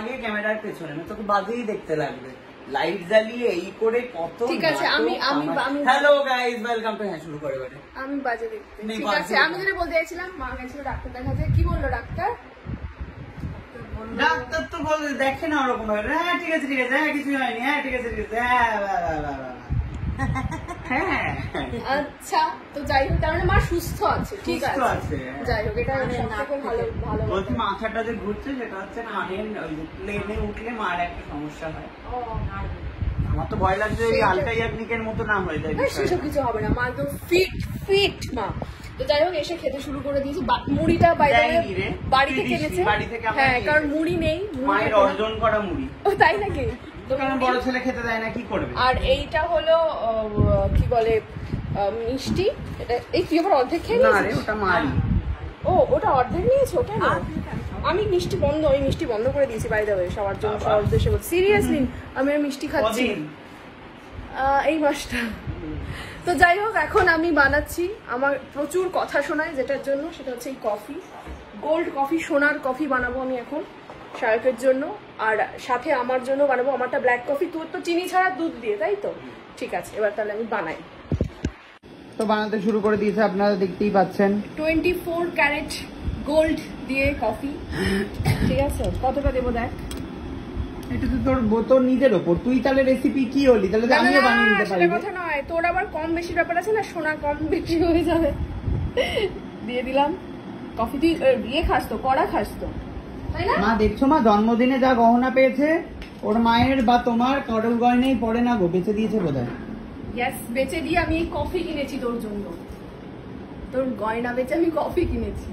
আগে ক্যামেরার পেছনে, না তোকে বাজেই দেখতে লাগবে। লাইট জ্বালিয়ে এই করে কত। ঠিক আছে, আমি হ্যালো গাইস, ওয়েলকাম টু। হ্যাঁ শুরু করে বলে আমি বাজে দেখতে। ঠিক আছে, আমি যেটা বলতে চাইছিলাম, মা গেছিল ডাক্তার দেখাতে। কি বললো ডাক্তার? ডাক্তার তো বলে দেখে না ওরকম ভাবে। হ্যাঁ ঠিক আছে ঠিক আছে, হ্যাঁ কিছু হয়নি, হ্যাঁ ঠিক আছে ঠিক আছে, হ্যাঁ। আচ্ছা, তো যাই হোক, তার মানে মা সুস্থ আছে। ঠিক আছে, যাই হোক, এটা সবথেকে ভালো। বলছি মাথাটা যে ঘুরছে সেটা হচ্ছে কানের প্লেনে উঠলে মার একটা সমস্যা হয়। আমার তো ভয় লাগছে এই আলকা ইয়াগনিকের মতো না হয়ে যায়। সেসব কিছু হবে না, মা তো ফিট মা। তো যাই হোক, এসে খেতে শুরু করে দিয়েছি। মুড়িটা বাড়িতে কিনেছে। হ্যাঁ, কারণ মুড়ি নেই, মায়ের অর্জন করা মুড়ি। ও তাই নাকি? বড় ছেলে খেতে দেয় না, কি করবে? আর এইটা হলো কি বলে মিষ্টি। এটা এই তুই আবার অর্ধেক খেয়ে নিয়েছিস? ওটা মারি। ও ওটা অর্ধেক নিয়েছো কেন? আমি মিষ্টি বন্ধ করে দিয়েছি বাই দ্য ওয়ে, সবার জন্য, সবার উদ্দেশ্যে বলছি। সিরিয়াসলি আমি মিষ্টি খাচ্ছি এই মাসটা। তো যাই হোক, এখন আমি বানাচ্ছি। আমার প্রচুর কথা শোনায় যেটার জন্য, সেটা হচ্ছে এই কফি, গোল্ড কফি, সোনার কফি বানাবো আমি এখন শায়কের জন্য। আর সাথে আমার জন্য বানাবো, আমারটা ব্ল্যাক কফি। তোর তো চিনি ছাড়া দুধ দিয়ে, তাই তো? ঠিক আছে, এবার তাহলে আমি বানাই। তো বানাতে শুরু করে দিয়েছে, আপনারা দেখতেই পাচ্ছেন। 24 ক্যারেট গোল্ড দিয়ে কফি। ঠিক আছে, কতটা দেবো দেখ। এটা তো তোর নিজের ওপর, তুই তাহলে রেসিপি কি হলি, তাহলে আমিও বানিয়ে নিতে পারি। কথা নয়, তোর আবার কম বেশি ব্যাপার আছে না, সোনা কম বেশি হয়ে যাবে। দিয়ে দিলাম কফি। তুই ইয়ে খাস তো, কড়া খাস তো, তাই না? মা দেখছো, মা জন্মদিনে যা গহনা পেয়েছে, ওর মায়ের বা তোমার কারোর গয়নাই পড়ে না গো, বেঁচে দিয়েছে বোধহয়। ইয়েস, বেচে দিয়ে আমি এই কফি কিনেছি তোর জন্য। তোর গয়না বেচে আমি কফি কিনেছি।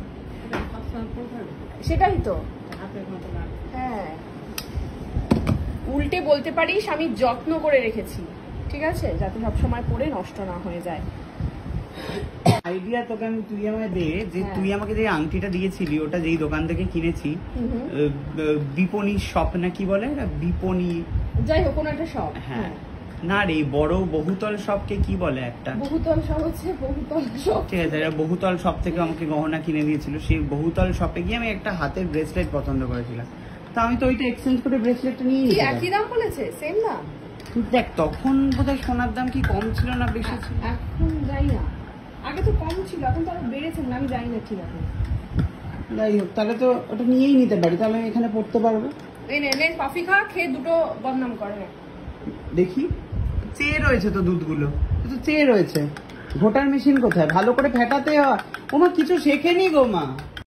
সেটাই তো। হ্যাঁ, উল্টে বলতে পারিস আমি যত্ন করে রেখেছি, ঠিক আছে, যাতে সবসময় পরে নষ্ট না হয়ে যায়। আইডিয়া তোকে আমি, তুই আমায় দে যে তুই আমাকে যে আংটিটা দিয়েছিলি, ওটা যেই দোকান থেকে কিনেছি, বিপণী শপ না কি বলে, বিপণী, যাই হোক কোনো একটা শপ। হ্যাঁ না রে, বড় বহুতল শপকে কি বলে একটা? বহুতল শপ হচ্ছে বহুতল শপ। ঠিক আছে, বহুতল শপ থেকে আমাকে গহনা কিনে দিয়েছিল। সেই বহুতল শপে গিয়ে আমি একটা হাতের ব্রেসলেট পছন্দ করেছিলাম। তা আমি তো ওইটা এক্সচেঞ্জ করে ব্রেসলেটটা নিয়ে নিয়েছি। একই দাম বলেছে? সেম দাম? দেখ, তখন বোধহয় সোনার দাম কি কম ছিল না বেশি ছিল? এখন যাই না, আগে তো কম ছিল, এখন তো আরো বেড়েছে না, আমি জানি না ঠিক আছে। যাই হোক, তাহলে তো ওটা নিয়েই নিতে পারি, তাহলে আমি এখানে পড়তে পারবো। এই নে কফি খা, খেয়ে দুটো বদনাম করে। দেখি, চেয়ে রয়েছে তো দুধগুলো, তো চেয়ে রয়েছে। ভোটার মেশিন কোথায়? ভালো করে ফেটাতে হয়। ওমা কিছু শেখেনি গো মা।